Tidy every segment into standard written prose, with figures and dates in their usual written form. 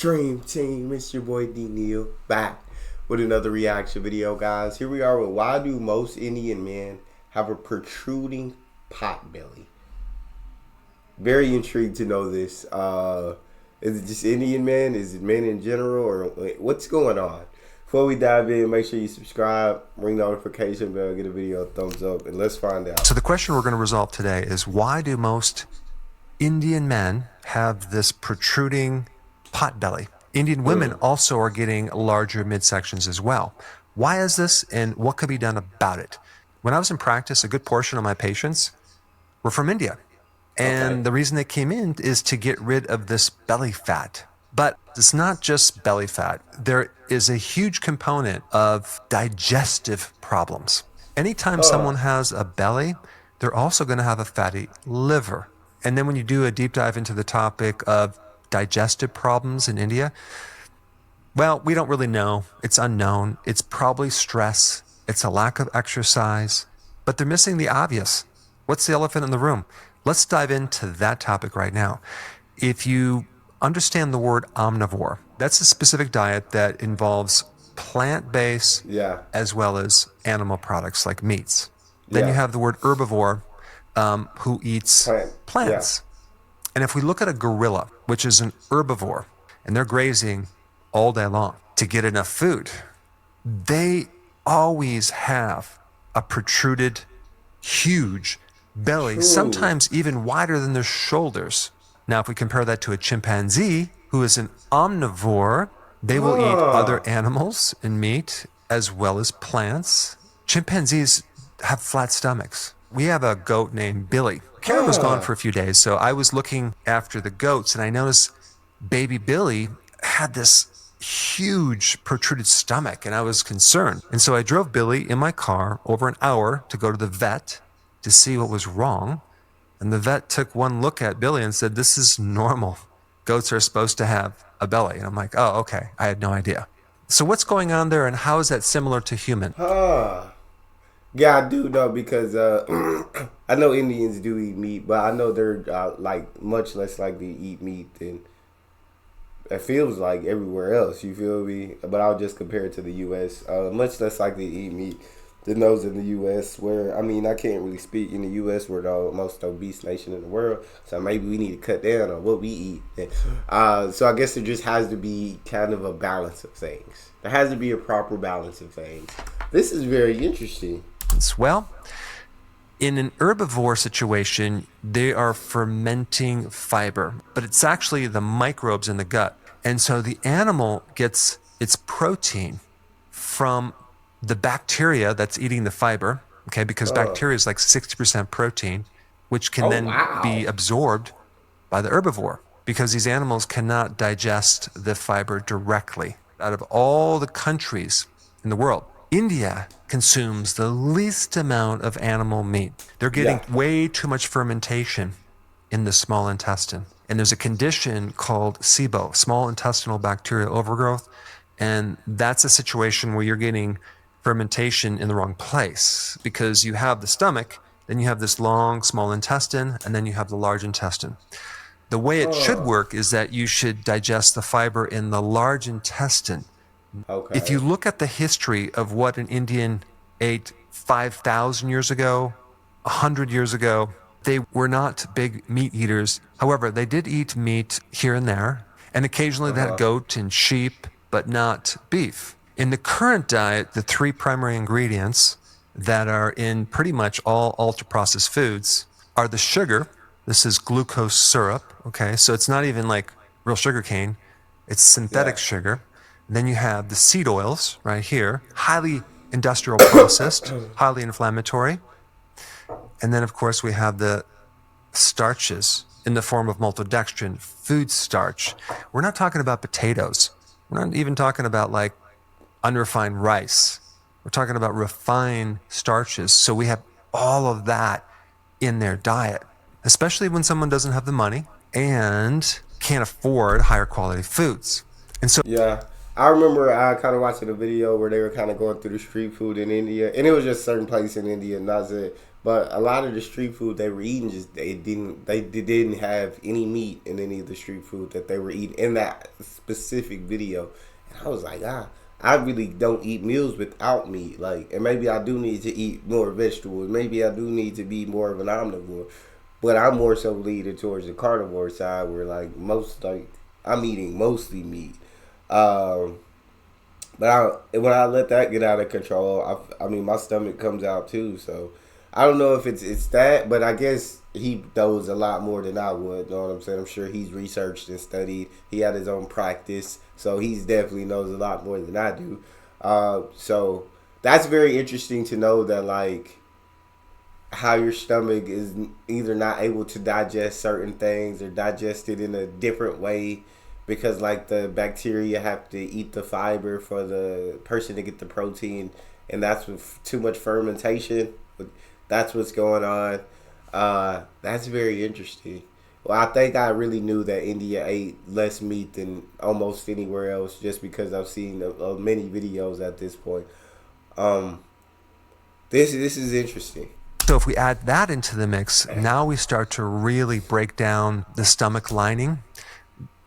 Dream Team, it's your boy D Neal back with another reaction video, guys. Here we are with why do most Indian men have a protruding pot belly? Very intrigued to know this. Is it just Indian men? Is it men in general, or what's going on? Before we dive in, make sure you subscribe, ring the notification bell, get a video a thumbs up, and let's find out. So the question we're going to resolve today is why do most Indian men have this protruding pot belly? Indian women also are getting larger midsections as well. Why is this, and what could be done about it? When I was in practice, a good portion of my patients were from India. And the reason they came in is to get rid of this belly fat. But it's not just belly fat. There is a huge component of digestive problems. Anytime someone has a belly, they're also going to have a fatty liver. And then when you do a deep dive into the topic of digestive problems in India, well, we don't really know. It's unknown. It's probably stress. It's a lack of exercise. But they're missing the obvious. What's the elephant in the room? Let's dive into that topic right now. If you understand the word omnivore, that's a specific diet that involves plant-based as well as animal products like meats. Then you have the word herbivore, who eats plants. And if we look at a gorilla, which is an herbivore, and they're grazing all day long to get enough food, they always have a protruded, huge belly, sometimes even wider than their shoulders. Now, if we compare that to a chimpanzee, who is an omnivore, they will eat other animals and meat as well as plants. Chimpanzees have flat stomachs. We have a goat named Billy. Karen was gone for a few days, so I was looking after the goats, and I noticed baby Billy had this huge protruded stomach, and I was concerned. And so I drove Billy in my car over an hour to go to the vet to see what was wrong. And the vet took one look at Billy and said, "This is normal. Goats are supposed to have a belly." And I'm like, oh, okay. I had no idea. So what's going on there, and how is that similar to human? Yeah, I do know, because I know Indians do eat meat, but I know they're like much less likely to eat meat than it feels like everywhere else. You feel me? But I'll just compare it to the U.S. Much less likely to eat meat than those in the U.S. Where, I mean, I can't really speak in the U.S. We're the most obese nation in the world, so maybe we need to cut down on what we eat. So I guess there just has to be kind of a balance of things. There has to be a proper balance of things. This is very interesting. Well, in an herbivore situation, they are fermenting fiber, but it's actually the microbes in the gut. And so the animal gets its protein from the bacteria that's eating the fiber, okay, because bacteria is like 60% protein, which can then be absorbed by the herbivore, because these animals cannot digest the fiber directly. Out of all the countries in the world, India consumes the least amount of animal meat. They're getting way too much fermentation in the small intestine. And there's a condition called SIBO, small intestinal bacterial overgrowth. And that's a situation where you're getting fermentation in the wrong place, because you have the stomach, then you have this long small intestine, and then you have the large intestine. The way it should work is that you should digest the fiber in the large intestine. If you look at the history of what an Indian ate 5,000 years ago, 100 years ago, they were not big meat eaters. However, they did eat meat here and there, and occasionally they had goat and sheep, but not beef. In the current diet, the three primary ingredients that are in pretty much all ultra-processed foods are the sugar. This is glucose syrup, okay? So it's not even like real sugar cane. It's synthetic sugar. Then you have the seed oils right here, highly industrial processed, highly inflammatory. And then, of course, we have the starches in the form of maltodextrin, food starch. We're not talking about potatoes. We're not even talking about like unrefined rice. We're talking about refined starches. So we have all of that in their diet, especially when someone doesn't have the money and can't afford higher quality foods. And so I remember I kind of watching a video where they were kind of going through the street food in India, and it was just certain places in India, not But a lot of the street food they were eating just they didn't have any meat in any of the street food that they were eating in that specific video. And I was like, I really don't eat meals without meat. Like, and maybe I do need to eat more vegetables. Maybe I do need to be more of an omnivore. But I'm more so leaning towards the carnivore side, where like I'm eating mostly meat. Um, but when I let that get out of control, I mean my stomach comes out too. So I don't know if it's that, but I guess he knows a lot more than I would. Know what I'm saying? I'm sure he's researched and studied. He had his own practice, so he's definitely knows a lot more than I do. So that's very interesting to know that like how your stomach is either not able to digest certain things or digest it in a different way because like the bacteria have to eat the fiber for the person to get the protein, and that's with too much fermentation. That's what's going on. That's very interesting. Well, I think I really knew that India ate less meat than almost anywhere else just because I've seen many videos at this point. Um, this is interesting. So if we add that into the mix, now we start to really break down the stomach lining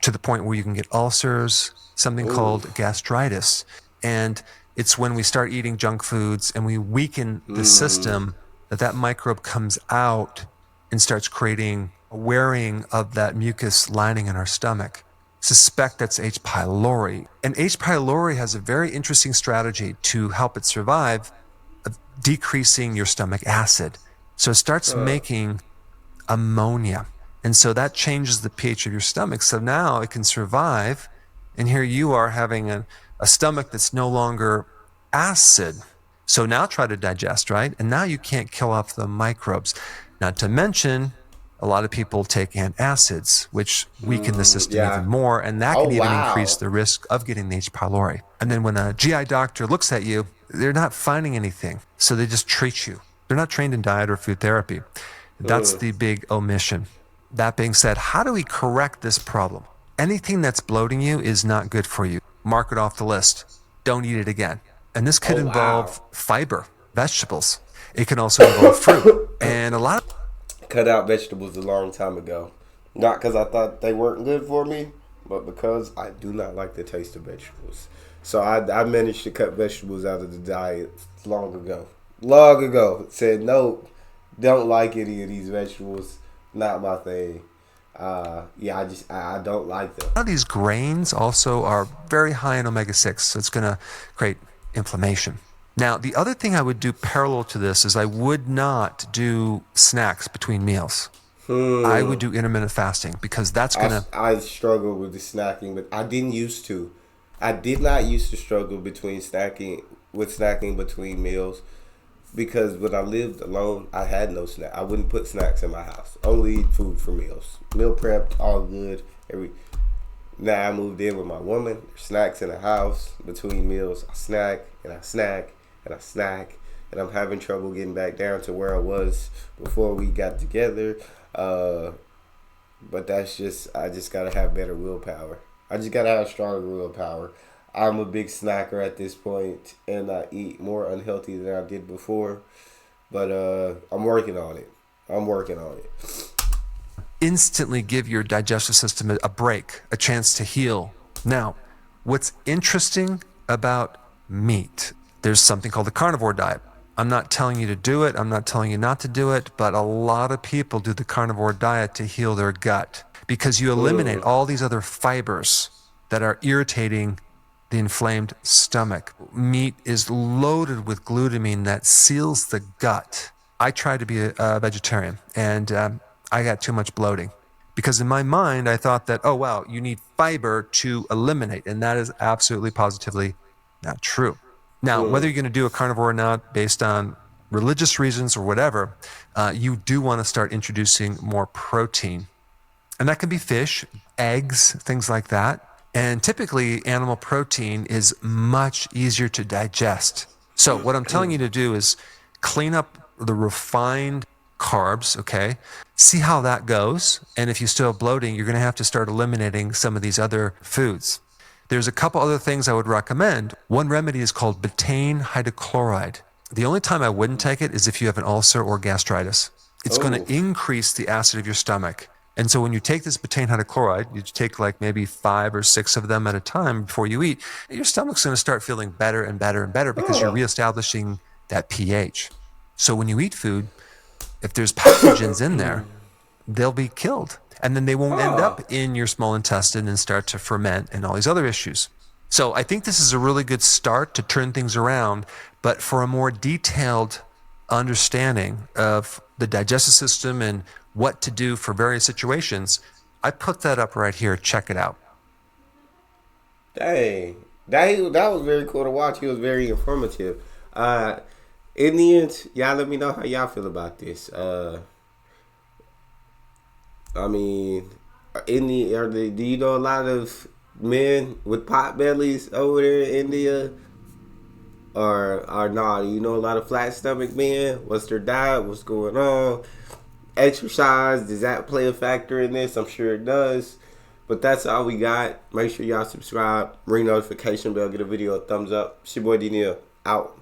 to the point where you can get ulcers, something called gastritis. And it's when we start eating junk foods and we weaken the system that microbe comes out and starts creating a wearing of that mucus lining in our stomach. Suspect that's H. pylori. And H. pylori has a very interesting strategy to help it survive, of decreasing your stomach acid. So it starts making ammonia. And so that changes the pH of your stomach. So now it can survive. And here you are having a stomach that's no longer acid. So now try to digest, right? And now you can't kill off the microbes. Not to mention, a lot of people take antacids, which weaken the system even more. And that can even increase the risk of getting the H. pylori. And then when a GI doctor looks at you, they're not finding anything. So they just treat you. They're not trained in diet or food therapy. That's the big omission. That being said, how do we correct this problem? Anything that's bloating you is not good for you. Mark it off the list. Don't eat it again. And this could involve fiber, vegetables. It can also involve fruit. And a lot of cut out vegetables a long time ago. Not because I thought they weren't good for me, but because I do not like the taste of vegetables. So I managed to cut vegetables out of the diet long ago. Long ago. Said, nope, don't like any of these vegetables. Not my thing. I don't like them. A lot of these grains also are very high in omega-6, so it's going to create inflammation. Now, the other thing I would do parallel to this is I would not do snacks between meals. I would do intermittent fasting because that's going to... I struggle with the snacking, but I didn't used to. I did not used to struggle snacking between meals because when I lived alone, I had no snack. I wouldn't put snacks in my house. Only eat food for meals. Meal prepped, all good. Now I moved in with my woman. Snacks in the house between meals. I snack and I snack and I snack, and I'm having trouble getting back down to where I was before we got together. But I just gotta have better willpower. I just gotta have stronger willpower. I'm a big snacker at this point, and I eat more unhealthy than I did before. But I'm working on it. Instantly give your digestive system a break, a chance to heal. Now, what's interesting about meat, there's something called the carnivore diet. I'm not telling you to do it. I'm not telling you not to do it. But a lot of people do the carnivore diet to heal their gut because you eliminate all these other fibers that are irritating the inflamed stomach. Meat is loaded with glutamine that seals the gut. I tried to be a vegetarian, and I got too much bloating because in my mind, I thought that, oh, wow, you need fiber to eliminate. And that is absolutely positively not true. Now, whether you're going to do a carnivore or not, based on religious reasons or whatever, you do want to start introducing more protein. And that can be fish, eggs, things like that. And typically, animal protein is much easier to digest. So what I'm telling you to do is clean up the refined carbs, okay? See how that goes. And if you still have bloating, you're going to have to start eliminating some of these other foods. There's a couple other things I would recommend. One remedy is called betaine hydrochloride. The only time I wouldn't take it is if you have an ulcer or gastritis. It's going Oh, to increase the acid of your stomach. And so when you take this betaine hydrochloride, you take like maybe 5 or 6 of them at a time before you eat, your stomach's going to start feeling better and better and better because you're oh, reestablishing that pH. So when you eat food, if there's pathogens in there, they'll be killed. And then they won't end up oh. in your small intestine and start to ferment and all these other issues. So I think this is a really good start to turn things around. But for a more detailed understanding of the digestive system and what to do for various situations, I put that up right here. Check it out. Dang, that was very cool to watch. He was very informative. Uh, Indians, y'all let me know how y'all feel about this. I mean, do you know a lot of men with pot bellies over there in India? Or nah, do you know a lot of flat stomach men? What's their diet? What's going on? Exercise, does that play a factor in this? I'm sure it does. But that's all we got. Make sure y'all subscribe, ring notification bell, get a video a thumbs up. It's your boy D Neal, out.